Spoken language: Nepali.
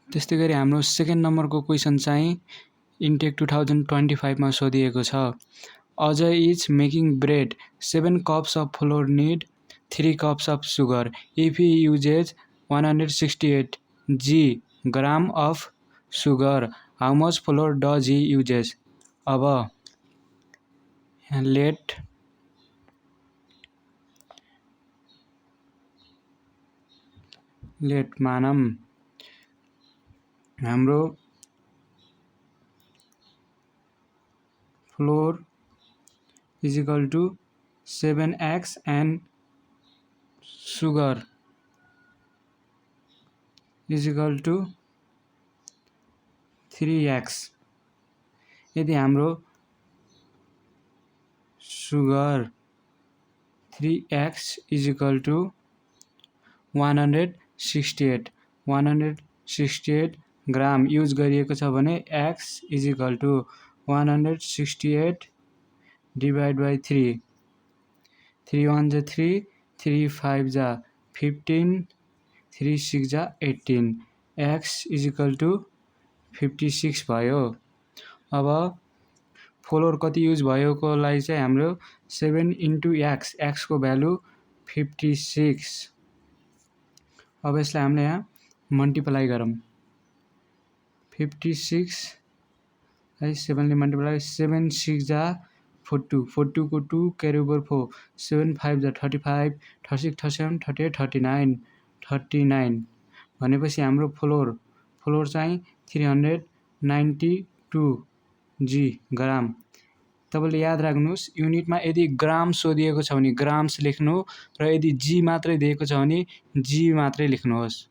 त्यस्तै गरी हाम्रो सेकेन्ड नम्बरको क्वेसन चाहिँ इन्टेक 2025 मा सोधिएको छ। Ajay is making bread 7 cups of flour need 3 cups of sugar if he uses 168 gram of sugar how much flour does he uses? अब लेट मानम हाम्रो flour is equal to 7x and sugar is equal to 3x। यदि हाम्रो sugar 3x is equal to 168 gram use गरिएको छ भने x is equal to 168 divide by 3 3 1 जा 3 3 5 जा 15 3 6 जा 18 x is equal to 56 भयो। अब फ्लोर कति युज भएको लागि चाहिँ हाम्रो 7 into x को भ्यालु 56। अब यसलाई हामीले यहाँ मल्टिप्लाई गरौँ 56 लाई 7 ले मल्टिप्लाई 7 6 जा 42 42 को 2 क्यारी ओभर 4 7 5 जा 35 36 37 38 39 भनेपछि हाम्रो फ्लोर चाहिँ 392 ग्राम। तपाईले याद राख्नुस् युनिटमा यदि ग्राम सोधिएको छ भने ग्राम्स लेख्नु र यदि जी मात्रै दिएको छ भने जी मात्रै लेख्नुहोस्।